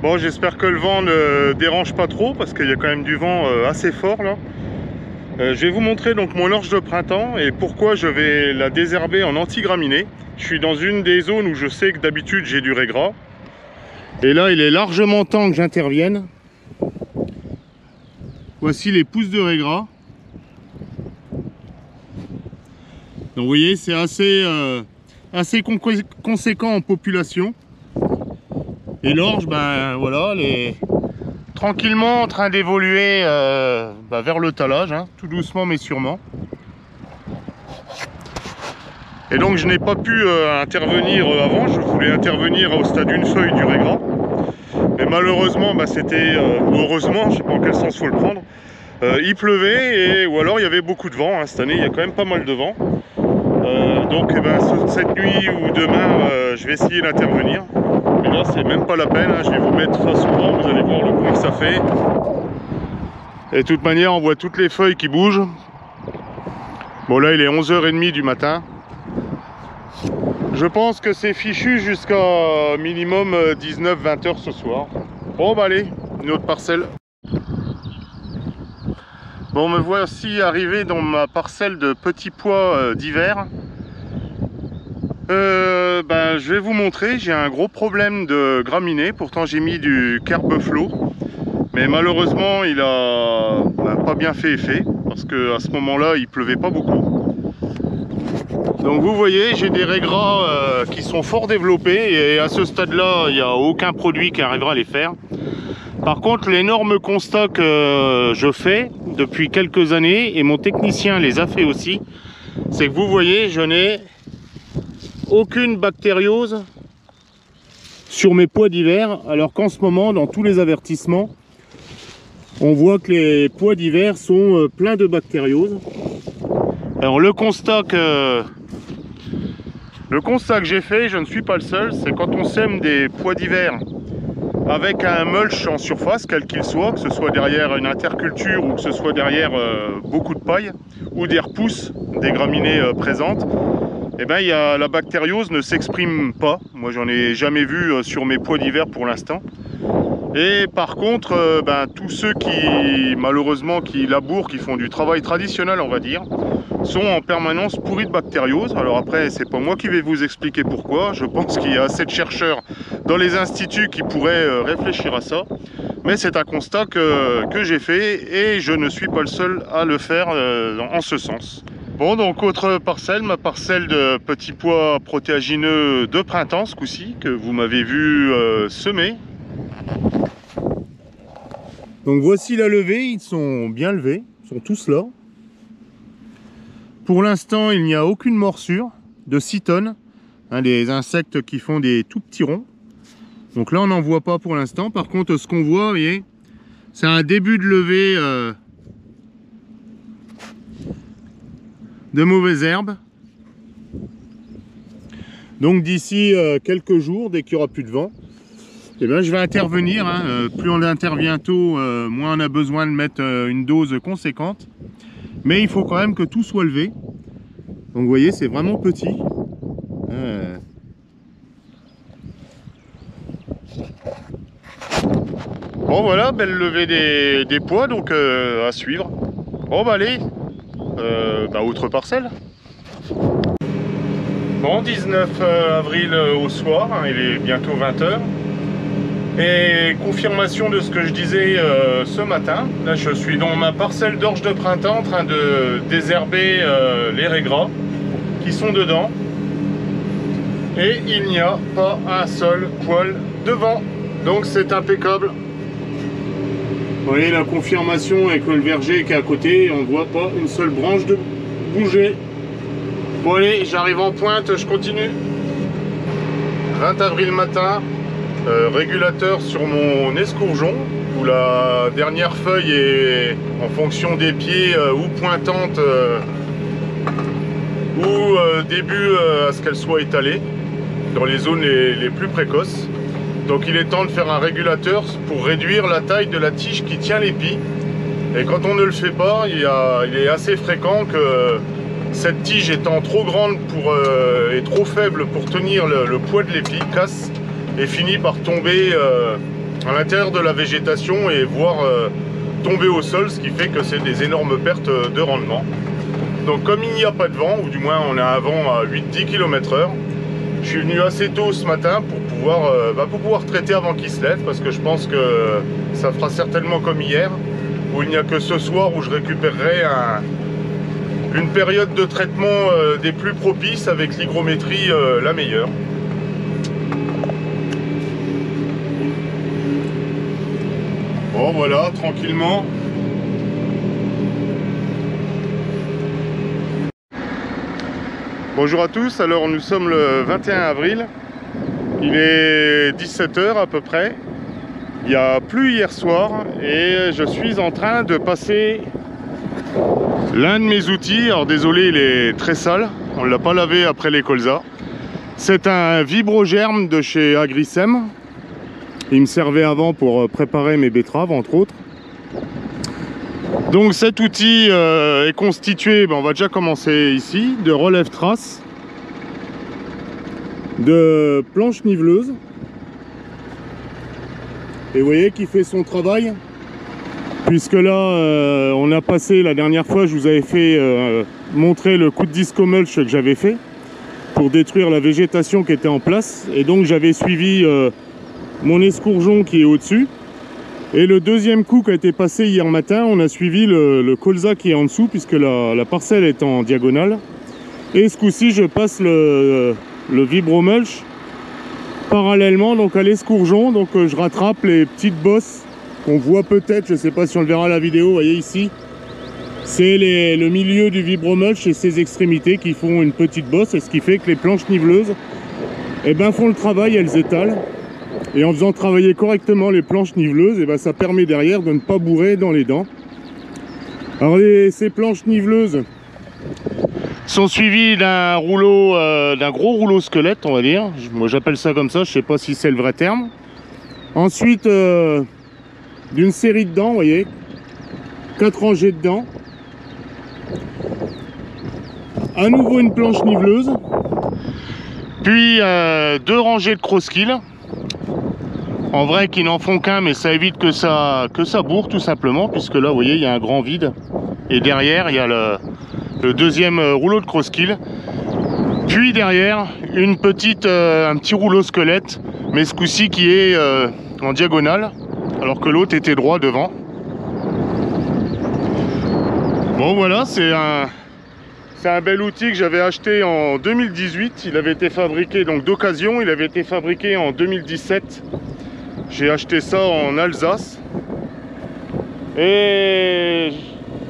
Bon, j'espère que le vent ne dérange pas trop parce qu'il y a quand même du vent assez fort là. Je vais vous montrer donc mon orge de printemps et pourquoi je vais la désherber en anti-graminée. Je suis dans une des zones où je sais que d'habitude j'ai du régras. Et là, il est largement temps que j'intervienne. Voici les pousses de régras. Donc vous voyez, c'est assez conséquent en population. Et l'orge, ben voilà, elle est tranquillement en train d'évoluer vers le talage, hein, tout doucement mais sûrement. Et donc je n'ai pas pu intervenir avant, je voulais intervenir au stade d'une feuille du régras. Mais malheureusement, c'était, ou heureusement, je ne sais pas en quel sens il faut le prendre, il pleuvait ou alors il y avait beaucoup de vent, hein. Cette année il y a quand même pas mal de vent. Donc cette nuit ou demain, je vais essayer d'intervenir. Mais là c'est même pas la peine, hein. Je vais vous mettre face au vent, vous allez voir le bruit que ça fait. Et de toute manière on voit toutes les feuilles qui bougent. Bon là il est 11h30 du matin. Je pense que c'est fichu jusqu'à minimum 19-20 h ce soir. Bon bah allez, une autre parcelle. Bon, me voici arrivé dans ma parcelle de petits pois d'hiver. Je vais vous montrer, j'ai un gros problème de graminées. Pourtant j'ai mis du Carbeflo, mais malheureusement il a pas bien fait effet parce que à ce moment là il pleuvait pas beaucoup. Donc vous voyez, j'ai des régras qui sont fort développés et à ce stade là il n'y a aucun produit qui arrivera à les faire. Par contre, l'énorme constat que je fais depuis quelques années, et mon technicien les a fait aussi, c'est que vous voyez, je n'ai aucune bactériose sur mes pois d'hiver, alors qu'en ce moment, dans tous les avertissements, on voit que les pois d'hiver sont pleins de bactérioses. Alors le constat que j'ai fait, je ne suis pas le seul, c'est quand on sème des pois d'hiver avec un mulch en surface, quel qu'il soit, que ce soit derrière une interculture ou que ce soit derrière beaucoup de paille ou des repousses, des graminées présentes, et ben la bactériose ne s'exprime pas. Moi j'en ai jamais vu sur mes pois d'hiver pour l'instant. Et par contre, tous ceux qui malheureusement qui labourent, qui font du travail traditionnel on va dire, sont en permanence pourris de bactériose. Alors après, c'est pas moi qui vais vous expliquer pourquoi. Je pense qu'il y a assez de chercheurs dans les instituts qui pourraient réfléchir à ça. Mais c'est un constat que j'ai fait et je ne suis pas le seul à le faire en ce sens. Bon, donc autre parcelle, ma parcelle de petits pois protéagineux de printemps ce coup-ci, que vous m'avez vu semer. Donc voici la levée, ils sont bien levés, ils sont tous là. Pour l'instant, il n'y a aucune morsure de cytone, hein, des insectes qui font des tout petits ronds. Donc là, on n'en voit pas pour l'instant. Par contre, ce qu'on voit, vous voyez, c'est un début de levée de mauvaises herbes. Donc d'ici quelques jours, dès qu'il n'y aura plus de vent, je vais intervenir. Hein. Plus on intervient tôt, moins on a besoin de mettre une dose conséquente. Mais il faut quand même que tout soit levé. Donc vous voyez, c'est vraiment petit. Bon voilà, belle levée des pois, donc à suivre. Bon bah allez, autre parcelle. Bon, 19 avril au soir, hein, il est bientôt 20 h. Et confirmation de ce que je disais ce matin, là je suis dans ma parcelle d'orge de printemps en train de désherber les régras qui sont dedans. Et il n'y a pas un seul poil devant, donc c'est impeccable. Vous voyez la confirmation avec le verger qui est à côté, on ne voit pas une seule branche de bouger. Bon allez, j'arrive en pointe, je continue. 20 avril matin. Régulateur sur mon escourgeon où la dernière feuille est en fonction des pieds ou pointante ou début à ce qu'elle soit étalée dans les zones les plus précoces. Donc il est temps de faire un régulateur pour réduire la taille de la tige qui tient l'épi. Et quand on ne le fait pas, il est assez fréquent que cette tige étant trop grande et trop faible pour tenir le poids de l'épi casse et finit par tomber à l'intérieur de la végétation et voir tomber au sol, ce qui fait que c'est des énormes pertes de rendement. Donc comme il n'y a pas de vent, ou du moins on a un vent à 8-10 km/h, je suis venu assez tôt ce matin pour pouvoir traiter avant qu'il se lève, parce que je pense que ça fera certainement comme hier, où il n'y a que ce soir où je récupérerai une période de traitement des plus propices avec l'hygrométrie la meilleure. Bon voilà, tranquillement. Bonjour à tous, alors nous sommes le 21 avril, il est 17 h à peu près, il y a plu hier soir et je suis en train de passer l'un de mes outils. Alors désolé, il est très sale, on ne l'a pas lavé après les colzas. C'est un vibrogerme de chez Agricem, il me servait avant pour préparer mes betteraves entre autres. Donc cet outil est constitué, on va déjà commencer ici, de relève trace, de planches niveleuses. Et vous voyez qu'il fait son travail, puisque là on a passé, la dernière fois je vous avais fait montrer le coup de disco mulch que j'avais fait pour détruire la végétation qui était en place. Et donc j'avais suivi mon escourgeon qui est au-dessus. Et le deuxième coup qui a été passé hier matin, on a suivi le colza qui est en dessous, puisque la parcelle est en diagonale. Et ce coup-ci, je passe le vibromulch parallèlement donc à l'escourgeon. Donc je rattrape les petites bosses qu'on voit peut-être, je ne sais pas si on le verra à la vidéo, vous voyez ici. C'est le milieu du vibromulch et ses extrémités qui font une petite bosse, et ce qui fait que les planches niveleuses font le travail, elles étalent. Et en faisant travailler correctement les planches niveleuses, ça permet derrière de ne pas bourrer dans les dents. Alors ces planches niveleuses sont suivies d'un rouleau, d'un gros rouleau squelette, on va dire. Moi j'appelle ça comme ça, je ne sais pas si c'est le vrai terme. Ensuite d'une série de dents, vous voyez, 4 rangées de dents. À nouveau une planche niveleuse. Puis 2 rangées de crosskill. En vrai qui n'en font qu'un, mais ça évite que ça bourre tout simplement, puisque là vous voyez il y a un grand vide et derrière il y a le deuxième rouleau de crosskill. Puis derrière un petit rouleau squelette, mais ce coup-ci qui est en diagonale alors que l'autre était droit devant. Bon voilà, c'est un bel outil que j'avais acheté en 2018. Il avait été fabriqué donc d'occasion, il avait été fabriqué en 2017. J'ai acheté ça en Alsace. Et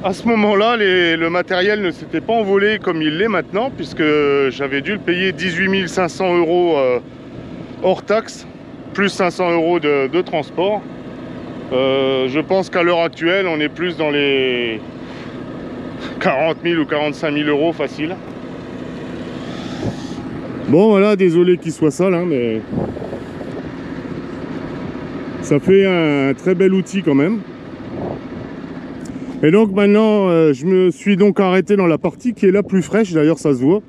à ce moment-là, le matériel ne s'était pas envolé comme il l'est maintenant, puisque j'avais dû le payer 18 500 € hors taxe, plus 500 € de transport. Je pense qu'à l'heure actuelle, on est plus dans les 40 000 ou 45 000 € facile. Bon voilà, désolé qu'il soit sale, mais ça fait un très bel outil quand même. Et donc maintenant, je me suis donc arrêté dans la partie qui est la plus fraîche, d'ailleurs ça se voit.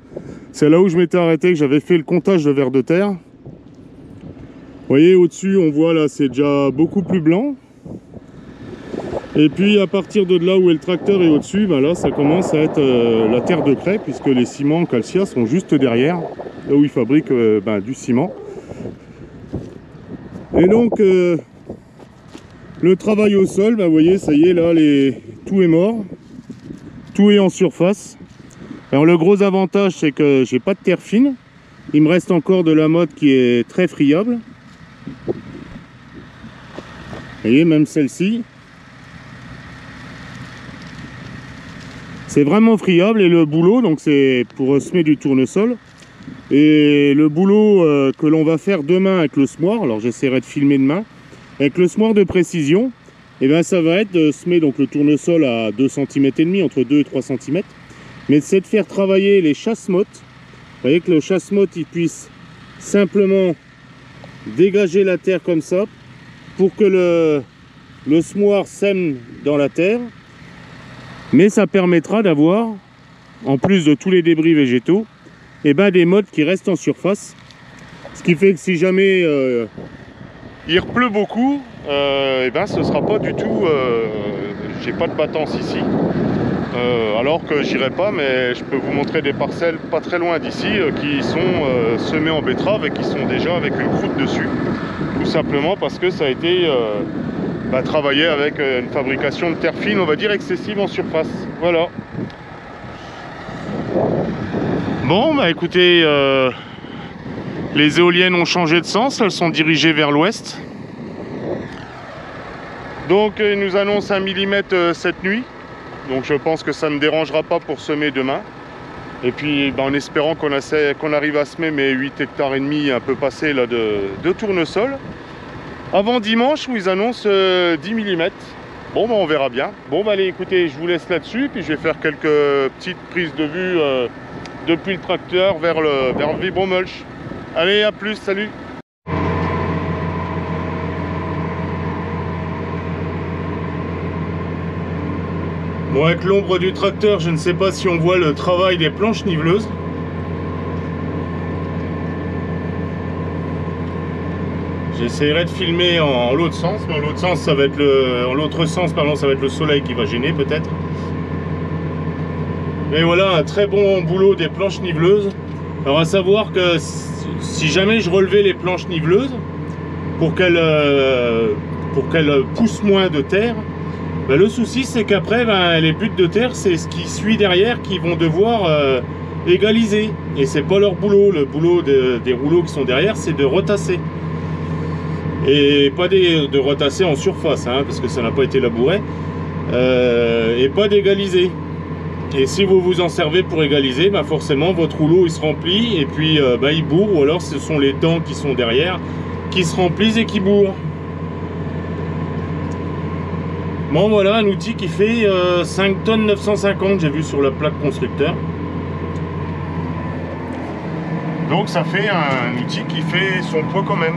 C'est là où je m'étais arrêté, que j'avais fait le comptage de vers de terre. Vous voyez au-dessus, on voit là, c'est déjà beaucoup plus blanc. Et puis à partir de là où est le tracteur et au-dessus, là ça commence à être la terre de craie, puisque les ciments Calcia sont juste derrière, là où ils fabriquent du ciment. Et donc le travail au sol, vous voyez, ça y est, là tout est mort, tout est en surface. Alors le gros avantage, c'est que j'ai pas de terre fine, il me reste encore de la motte qui est très friable. Vous voyez, même celle-ci, c'est vraiment friable. Et le boulot, donc c'est pour semer du tournesol. Et le boulot que l'on va faire demain avec le semoir, alors j'essaierai de filmer demain, avec le semoir de précision, ça va être de semer donc le tournesol à 2,5 cm, entre 2 et 3 cm, mais c'est de faire travailler les chasse-mottes. Vous voyez que le chasse-motte il puisse simplement dégager la terre comme ça, pour que le semoir sème dans la terre, mais ça permettra d'avoir, en plus de tous les débris végétaux, des mottes qui restent en surface. Ce qui fait que si jamais il pleut beaucoup, et ben ce sera pas du tout, j'ai pas de battance ici, alors que j'irai pas, mais je peux vous montrer des parcelles pas très loin d'ici qui sont semées en betterave et qui sont déjà avec une croûte dessus, tout simplement parce que ça a été travaillé avec une fabrication de terre fine, on va dire excessive en surface. Voilà. Bon bah écoutez, les éoliennes ont changé de sens, elles sont dirigées vers l'ouest. Donc ils nous annoncent 1 mm cette nuit. Donc je pense que ça ne dérangera pas pour semer demain. Et puis en espérant qu'on arrive à semer mes 8 hectares et demi un peu passés là, de tournesol. Avant dimanche où ils annoncent 10 mm. Bon on verra bien. Bon allez écoutez, je vous laisse là-dessus. Puis je vais faire quelques petites prises de vue depuis le tracteur vers le vibromulch. Allez à plus, salut. Bon, avec l'ombre du tracteur, je ne sais pas si on voit le travail des planches niveleuses. J'essaierai de filmer en l'autre sens, mais en l'autre sens, ça va être ça va être le soleil qui va gêner peut-être. Mais voilà, un très bon boulot des planches niveleuses. Alors à savoir que si jamais je relevais les planches niveleuses pour qu'elles poussent moins de terre, le souci c'est qu'après les buttes de terre, c'est ce qui suit derrière qui vont devoir égaliser, et c'est pas leur boulot. Le boulot des rouleaux qui sont derrière, c'est de retasser, et pas de retasser en surface parce que ça n'a pas été labouré, et pas d'égaliser. Et si vous vous en servez pour égaliser, forcément votre rouleau il se remplit et puis il bourre, ou alors ce sont les dents qui sont derrière qui se remplissent et qui bourrent. Bon voilà, un outil qui fait 5 tonnes 950, j'ai vu sur la plaque constructeur. Donc ça fait un outil qui fait son poids quand même.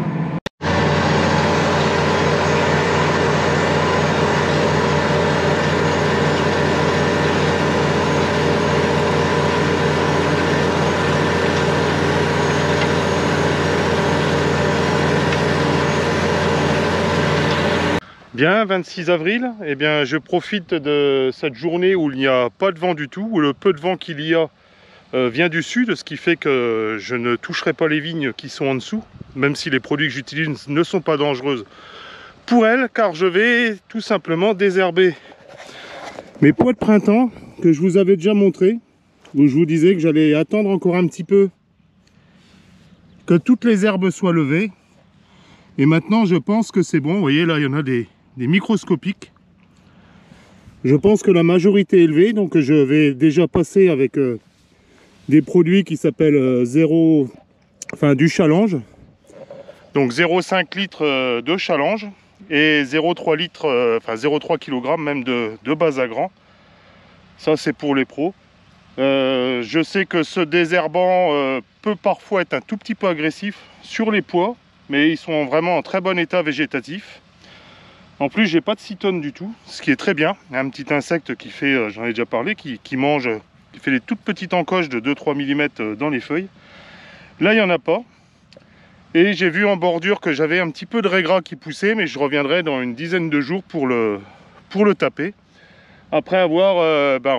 Bien, 26 avril, eh bien, je profite de cette journée où il n'y a pas de vent du tout, où le peu de vent qu'il y a vient du sud, ce qui fait que je ne toucherai pas les vignes qui sont en dessous, même si les produits que j'utilise ne sont pas dangereux pour elles, car je vais tout simplement désherber mes pois de printemps que je vous avais déjà montré, où je vous disais que j'allais attendre encore un petit peu que toutes les herbes soient levées. Et maintenant je pense que c'est bon. Vous voyez là, il y en a des microscopiques. Je pense que la majorité est élevée, donc je vais déjà passer avec des produits qui s'appellent du challenge. Donc 0,5 litres de challenge et 0,3 litres, 0,3 kg même de Basagrand. Ça c'est pour les pros. Je sais que ce désherbant peut parfois être un tout petit peu agressif sur les pois, mais ils sont vraiment en très bon état végétatif. En plus, j'ai pas de cytone du tout, ce qui est très bien. Un petit insecte qui fait, j'en ai déjà parlé, qui mange, qui fait des toutes petites encoches de 2-3 mm dans les feuilles. Là, il n'y en a pas. Et j'ai vu en bordure que j'avais un petit peu de raies qui poussait, mais je reviendrai dans une dizaine de jours pour le taper. Après avoir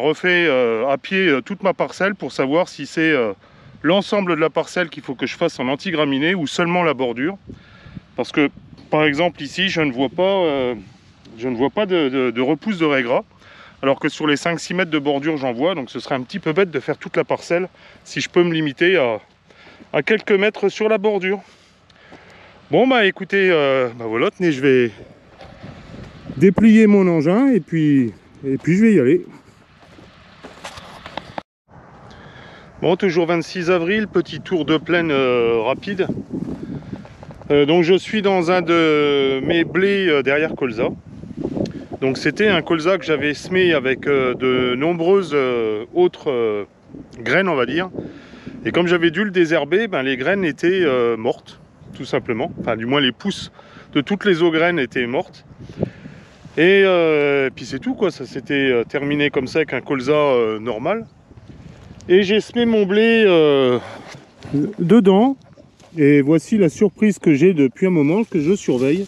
refait à pied toute ma parcelle pour savoir si c'est l'ensemble de la parcelle qu'il faut que je fasse en antigraminé ou seulement la bordure. Parce que par exemple ici je ne vois pas de repousse de raies gras, alors que sur les 5-6 mètres de bordure j'en vois. Donc ce serait un petit peu bête de faire toute la parcelle si je peux me limiter à quelques mètres sur la bordure. Bon écoutez, voilà, tenez, je vais déplier mon engin et puis je vais y aller. Bon, toujours 26 avril, petit tour de plaine rapide. Donc je suis dans un de mes blés derrière colza. Donc c'était un colza que j'avais semé avec de nombreuses autres graines, on va dire. Et comme j'avais dû le désherber, les graines étaient mortes, tout simplement. Enfin du moins les pousses de toutes les autres graines étaient mortes. Et puis c'est tout quoi, ça s'était terminé comme ça avec un colza normal. Et j'ai semé mon blé dedans. Et voici la surprise que j'ai depuis un moment, que je surveille.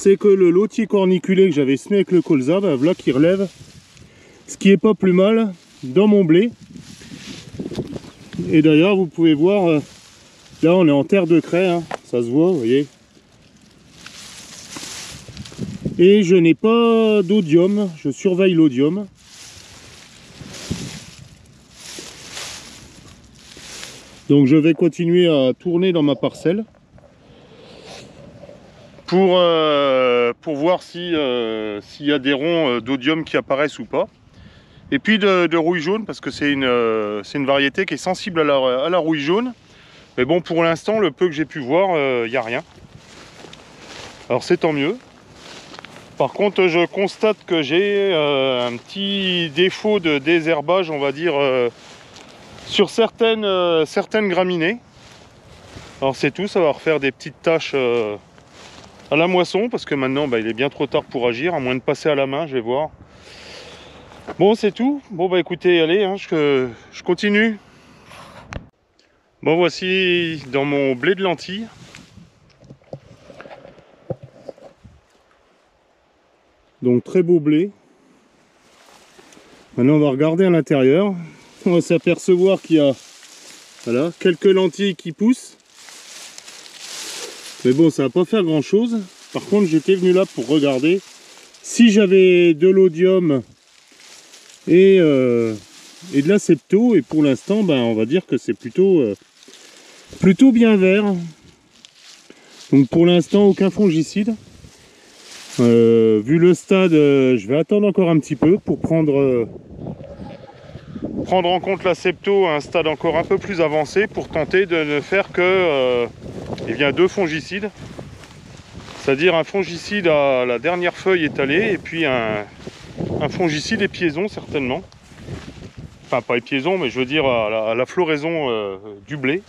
c'est que le lotier corniculé que j'avais semé avec le colza, ben voilà qui relève, ce qui est pas plus mal dans mon blé. Et d'ailleurs vous pouvez voir, là on est en terre de craie, hein, ça se voit, vous voyez. Et je n'ai pas d'odium, je surveille l'odium. Donc je vais continuer à tourner dans ma parcelle pour voir s'il y a des ronds d'odium qui apparaissent ou pas. Et puis de rouille jaune, parce que c'est une variété qui est sensible à la rouille jaune. Mais bon, pour l'instant, le peu que j'ai pu voir, il n'y a rien. Alors c'est tant mieux. Par contre, je constate que j'ai un petit défaut de désherbage, on va dire, sur certaines graminées. Alors c'est tout, ça va refaire des petites taches à la moisson, parce que maintenant il est bien trop tard pour agir, à moins de passer à la main, je vais voir. Bon, c'est tout. Bon bah écoutez, allez, hein, je continue. Bon, voici dans mon blé de lentilles. Donc très beau blé. Maintenant on va regarder à l'intérieur. On va s'apercevoir qu'il y a voilà, quelques lentilles qui poussent. Mais bon, ça va pas faire grand chose. Par contre, j'étais venu là pour regarder si j'avais de l'odium et de la septo. Et pour l'instant, on va dire que c'est plutôt bien vert. Donc pour l'instant, aucun fongicide. Vu le stade, je vais attendre encore un petit peu pour prendre en compte la septo à un stade encore un peu plus avancé, pour tenter de ne faire que deux fongicides, c'est-à-dire un fongicide à la dernière feuille étalée et puis un fongicide épiaison certainement, enfin pas épiaison mais je veux dire à la floraison du blé.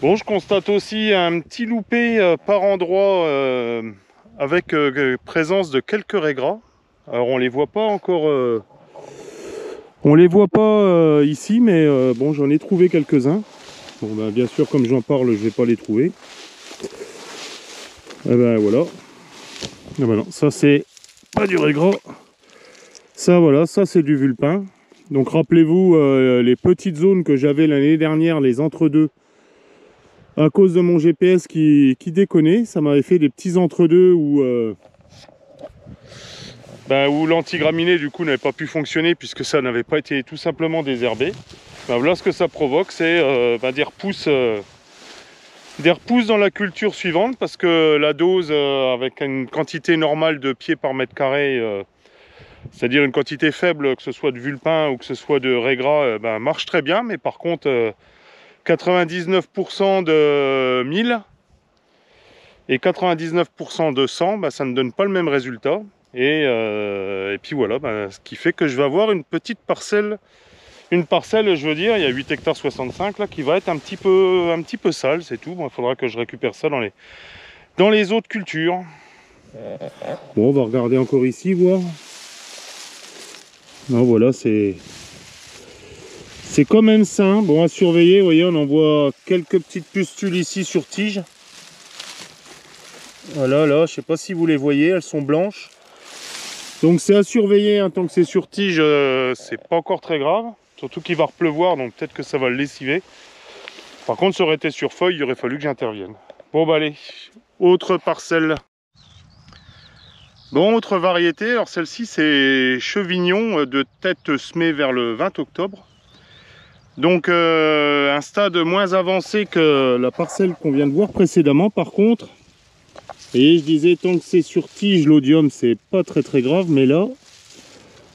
Bon, je constate aussi un petit loupé par endroit avec présence de quelques raies-gras. Alors on les voit pas encore, ici, mais bon, j'en ai trouvé quelques-uns. Bon, bien sûr, comme j'en parle, je vais pas les trouver. Et voilà. Et non, ça c'est pas du raigras. Ça voilà, ça c'est du vulpin. Donc rappelez-vous les petites zones que j'avais l'année dernière, les entre-deux. À cause de mon GPS qui déconnait, ça m'avait fait des petits entre-deux où l'antigraminé du coup n'avait pas pu fonctionner puisque ça n'avait pas été tout simplement désherbé. Voilà ce que ça provoque, c'est des repousses dans la culture suivante, parce que la dose avec une quantité normale de pieds par mètre carré, c'est-à-dire une quantité faible, que ce soit de vulpin ou que ce soit de raigras, marche très bien, mais par contre 99% de 1000 et 99% de 100, ça ne donne pas le même résultat. Et puis voilà, ce qui fait que je vais avoir une petite parcelle, je veux dire, il y a 8 hectares 65 là, qui va être un petit peu sale, c'est tout. Bon, il faudra que je récupère ça dans les autres cultures. Bon, on va regarder encore ici, voir. Non, voilà, c'est quand même sain. Bon, à surveiller, vous voyez, on en voit quelques petites pustules ici sur tige. Voilà, là, je sais pas si vous les voyez, elles sont blanches. Donc c'est à surveiller, hein, tant que c'est sur tige, c'est pas encore très grave. Surtout qu'il va repleuvoir, donc peut-être que ça va le lessiver. Par contre, ça aurait été sur feuille, il aurait fallu que j'intervienne. Bon, allez, autre parcelle. Bon, autre variété, alors celle-ci c'est chevignon de tête semée vers le 20 octobre. Donc un stade moins avancé que la parcelle qu'on vient de voir précédemment. Par contre, et je disais, tant que c'est sur tige, l'odium c'est pas très grave, mais là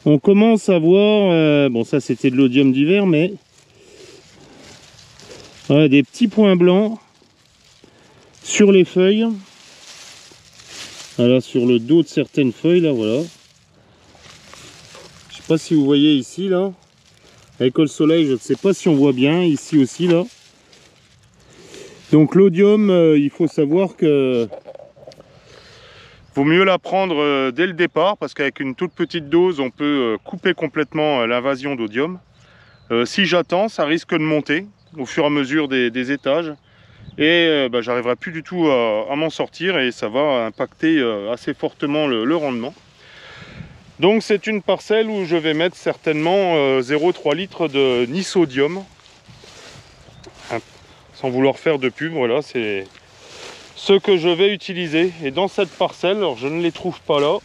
on commence à voir, bon ça c'était de l'odium d'hiver, mais des petits points blancs sur les feuilles. Voilà, sur le dos de certaines feuilles là, voilà. Je sais pas si vous voyez ici là, avec le soleil, je ne sais pas si on voit bien, ici aussi là. Donc l'odium, il faut savoir que vaut mieux la prendre dès le départ, parce qu'avec une toute petite dose, on peut couper complètement l'invasion d'odium. Si j'attends, ça risque de monter au fur et à mesure des étages. Et j'arriverai plus du tout à m'en sortir et ça va impacter assez fortement le rendement. Donc c'est une parcelle où je vais mettre certainement 0,3 litres de nisodium, sans vouloir faire de pub. Voilà, c'est ce que je vais utiliser. Et dans cette parcelle, alors je ne les trouve pas là,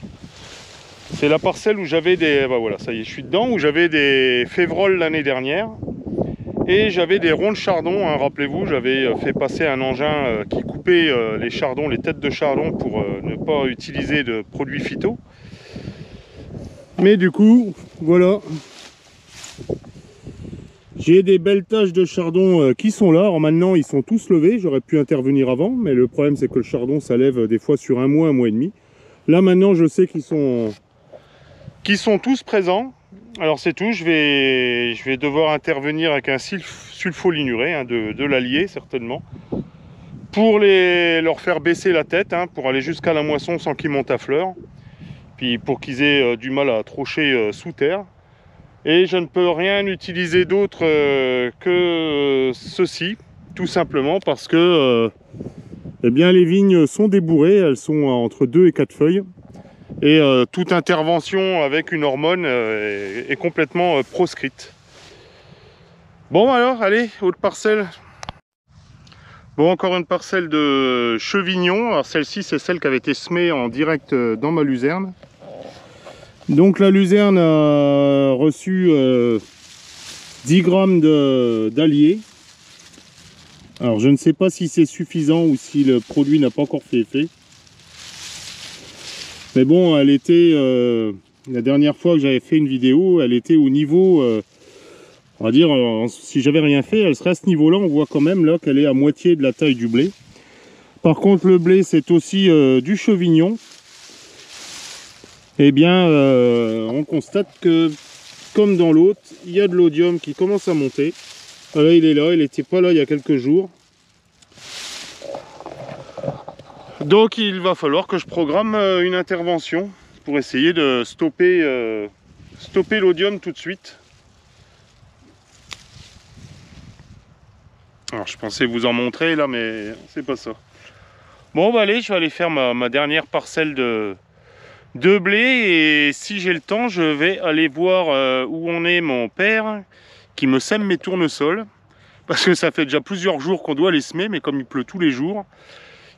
c'est la parcelle où j'avais des... voilà, ça y est, je suis dedans, où j'avais des févroles l'année dernière. Et j'avais des ronds de chardon, hein, rappelez-vous, j'avais fait passer un engin qui coupait les chardons, les têtes de chardon pour ne pas utiliser de produits phyto. Mais du coup, voilà, j'ai des belles taches de chardon qui sont là. Alors maintenant, ils sont tous levés, j'aurais pu intervenir avant, mais le problème c'est que le chardon, ça lève des fois sur un mois et demi. Là maintenant, je sais qu'ils sont tous présents. Alors c'est tout, je vais devoir intervenir avec un sulfolinuré, hein, de l'Allier certainement, pour leur faire baisser la tête, hein, pour aller jusqu'à la moisson sans qu'ils montent à fleur, puis pour qu'ils aient du mal à trocher sous terre. Et je ne peux rien utiliser d'autre que ceci, tout simplement parce que eh bien, les vignes sont débourrées, elles sont entre 2 et 4 feuilles. Et toute intervention avec une hormone est complètement proscrite. Bon alors, allez, autre parcelle. Bon, encore une parcelle de chevignons. Alors celle-ci, c'est celle qui avait été semée en direct dans ma luzerne. Donc la luzerne a reçu 10 grammes d'Allier. Alors je ne sais pas si c'est suffisant ou si le produit n'a pas encore fait effet. Mais bon, elle était, la dernière fois que j'avais fait une vidéo, elle était au niveau, on va dire, si j'avais rien fait, elle serait à ce niveau-là. On voit quand même là qu'elle est à moitié de la taille du blé. Par contre, le blé, c'est aussi du chevignon. Eh bien, on constate que, comme dans l'autre, il y a de l'odium qui commence à monter. Là, il est là, il n'était pas là il y a quelques jours. Donc il va falloir que je programme une intervention pour essayer de stopper l'odium tout de suite. Alors je pensais vous en montrer là, mais c'est pas ça. Bon bah allez, je vais aller faire ma dernière parcelle de blé, et si j'ai le temps, je vais aller voir où en est mon père qui me sème mes tournesols. Parce que ça fait déjà plusieurs jours qu'on doit les semer, mais comme il pleut tous les jours.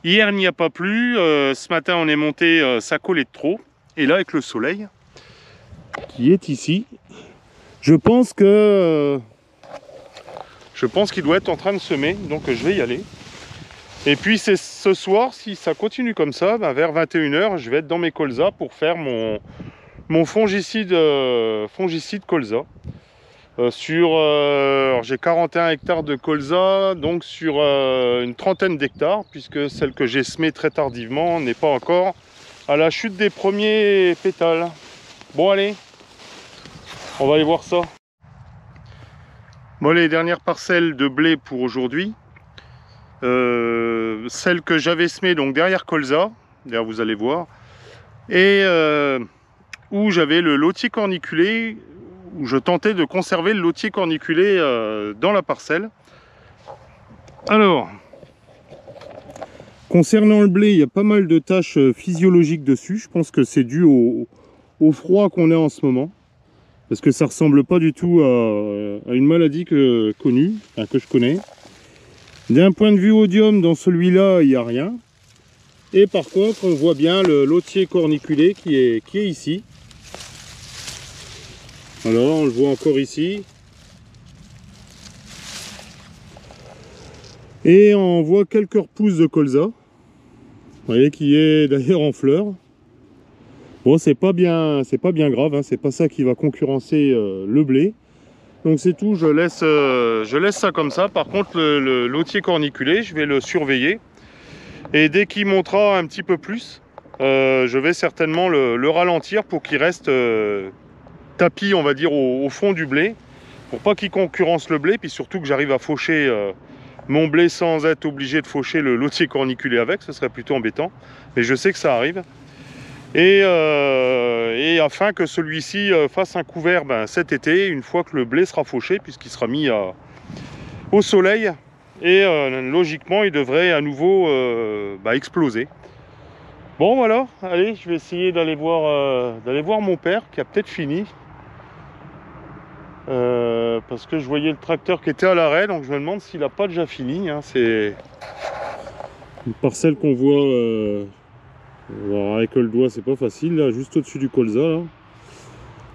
Hier, il n'y a pas plu. Ce matin, on est monté, ça collait de trop. Et là, avec le soleil qui est ici, je pense qu'il doit être en train de semer. Donc, je vais y aller. Et puis, c'est ce soir, si ça continue comme ça, vers 21 h, je vais être dans mes colzas pour faire mon fongicide colza. J'ai 41 hectares de colza, donc sur une trentaine d'hectares, puisque celle que j'ai semée très tardivement n'est pas encore à la chute des premiers pétales. Bon allez, on va aller voir ça. Bon, les dernières parcelles de blé pour aujourd'hui, celle que j'avais semée donc derrière colza, d'ailleurs vous allez voir, et où j'avais le lotier corniculé, où je tentais de conserver le lotier corniculé dans la parcelle. Alors, concernant le blé, il y a pas mal de taches physiologiques dessus. Je pense que c'est dû au froid qu'on a en ce moment, parce que ça ressemble pas du tout à une maladie connue, enfin, que je connais. D'un point de vue odium, dans celui-là, il n'y a rien. Et par contre, on voit bien le lotier corniculé qui est ici. Alors, on le voit encore ici. Et on voit quelques repousses de colza. Vous voyez, qui est d'ailleurs en fleurs. Bon, c'est pas bien grave, hein, c'est pas ça qui va concurrencer le blé. Donc c'est tout, je laisse ça comme ça. Par contre, le lotier corniculé, je vais le surveiller. Et dès qu'il montera un petit peu plus, je vais certainement le ralentir pour qu'il reste tapis, on va dire, au fond du blé, pour pas qu'il concurrence le blé, puis surtout que j'arrive à faucher mon blé sans être obligé de faucher le lotier corniculé avec, ce serait plutôt embêtant, mais je sais que ça arrive. Et afin que celui-ci fasse un couvert cet été, une fois que le blé sera fauché, puisqu'il sera mis au soleil et logiquement il devrait à nouveau exploser. Bon voilà, allez, je vais essayer d'aller voir mon père qui a peut-être fini. Parce que je voyais le tracteur qui était à l'arrêt, donc je me demande s'il n'a pas déjà fini. Hein. C'est une parcelle qu'on voit alors avec le doigt, c'est pas facile, là, juste au-dessus du colza, là,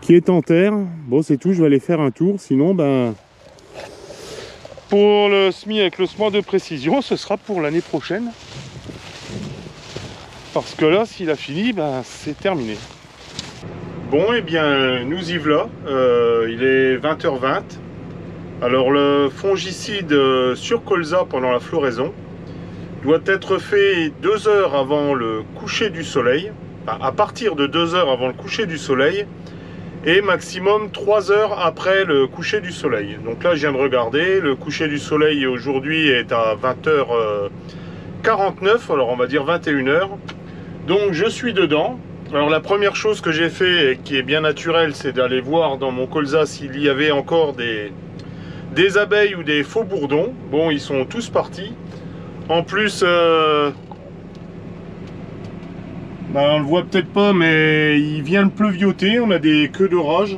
qui est en terre. Bon, c'est tout, je vais aller faire un tour, sinon, pour le semis avec le semoir de précision, ce sera pour l'année prochaine. Parce que là, s'il a fini, c'est terminé. Bon, et bien, nous y voilà. Il est 20h20. Alors, le fongicide sur colza pendant la floraison doit être fait 2 heures avant le coucher du soleil, à partir de 2 heures avant le coucher du soleil, et maximum 3 heures après le coucher du soleil. Donc là, je viens de regarder, le coucher du soleil aujourd'hui est à 20h49, alors on va dire 21h. Donc je suis dedans. Alors la première chose que j'ai fait, et qui est bien naturelle, c'est d'aller voir dans mon colza s'il y avait encore des abeilles ou des faux bourdons. Bon, ils sont tous partis. En plus, on le voit peut-être pas, mais il vient de pleuvioter, on a des queues d'orage.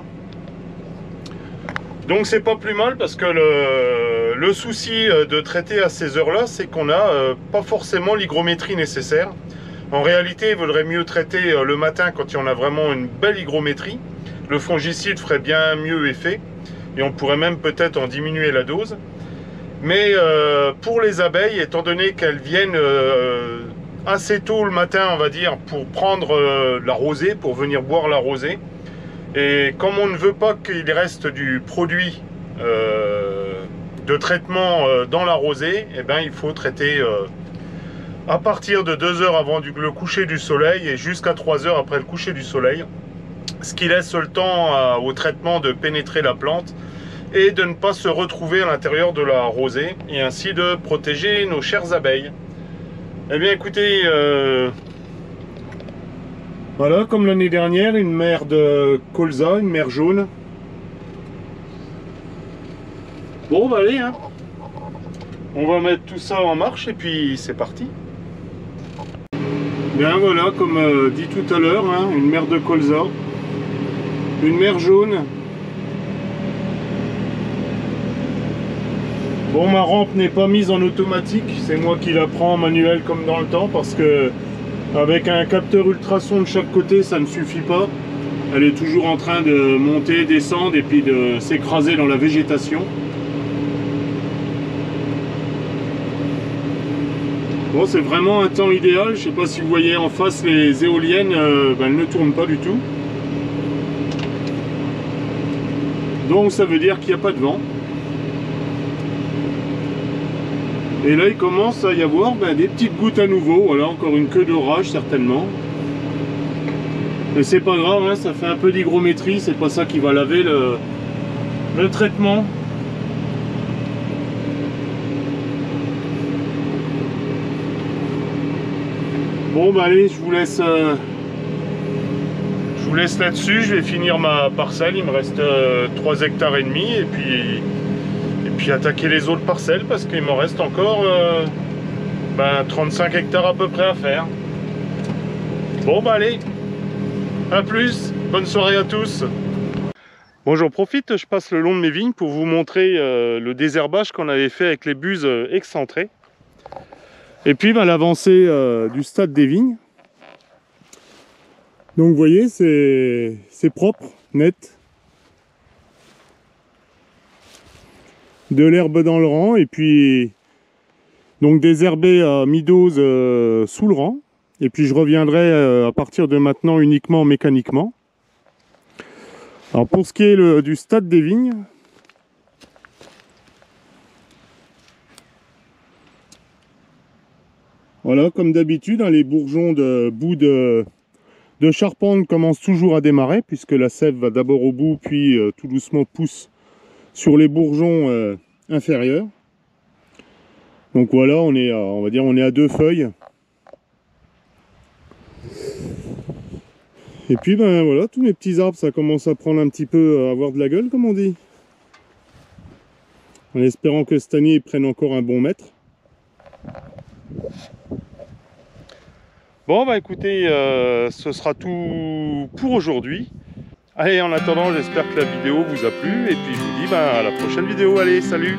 Donc c'est pas plus mal parce que le souci de traiter à ces heures-là, c'est qu'on n'a pas forcément l'hygrométrie nécessaire. En réalité, il vaudrait mieux traiter le matin quand il y en a vraiment une belle hygrométrie. Le fongicide ferait bien mieux effet et on pourrait même peut-être en diminuer la dose. Mais pour les abeilles, étant donné qu'elles viennent assez tôt le matin, on va dire, pour prendre la rosée, pour venir boire la rosée, et comme on ne veut pas qu'il reste du produit de traitement dans la rosée, eh ben, il faut traiter à partir de 2 heures avant le coucher du soleil et jusqu'à 3 heures après le coucher du soleil, ce qui laisse le temps au traitement de pénétrer la plante et de ne pas se retrouver à l'intérieur de la rosée, et ainsi de protéger nos chères abeilles. Eh bien écoutez, voilà, comme l'année dernière, une mère de colza, une mère jaune. Bon, allez, hein. On va mettre tout ça en marche et puis c'est parti. Bien voilà, comme dit tout à l'heure, hein, une mère de colza, une mère jaune. Bon, ma rampe n'est pas mise en automatique, c'est moi qui la prends en manuel comme dans le temps, parce que avec un capteur ultrason de chaque côté, ça ne suffit pas. Elle est toujours en train de monter, descendre et puis de s'écraser dans la végétation. Bon, c'est vraiment un temps idéal. Je ne sais pas si vous voyez en face les éoliennes, elles ne tournent pas du tout. Donc ça veut dire qu'il n'y a pas de vent. Et là, il commence à y avoir des petites gouttes à nouveau. Voilà, encore une queue d'orage certainement. Mais c'est pas grave, hein, ça fait un peu d'hygrométrie. C'est pas ça qui va laver le traitement. Bon, allez, je vous laisse là-dessus. Je vais finir ma parcelle. Il me reste 3 hectares et demi. Et puis attaquer les autres parcelles parce qu'il me reste encore 35 hectares à peu près à faire. Bon, allez, à plus, bonne soirée à tous. Bon, j'en profite, je passe le long de mes vignes pour vous montrer le désherbage qu'on avait fait avec les buses excentrées. Et puis l'avancée du stade des vignes. Donc vous voyez, c'est propre, net. De l'herbe dans le rang et puis donc désherber à mi-dose sous le rang. Et puis je reviendrai à partir de maintenant uniquement mécaniquement. Alors pour ce qui est du stade des vignes, voilà, comme d'habitude, hein, les bourgeons de bout de charpente commencent toujours à démarrer puisque la sève va d'abord au bout puis tout doucement pousse sur les bourgeons inférieurs. Donc voilà, on est à 2 feuilles. Et puis voilà, tous mes petits arbres, ça commence à prendre un petit peu, à avoir de la gueule comme on dit. En espérant que cette année, ils prennent encore un bon mètre. Bon, bah écoutez, ce sera tout pour aujourd'hui. Allez, en attendant, j'espère que la vidéo vous a plu. Et puis, je vous dis à la prochaine vidéo. Allez, salut!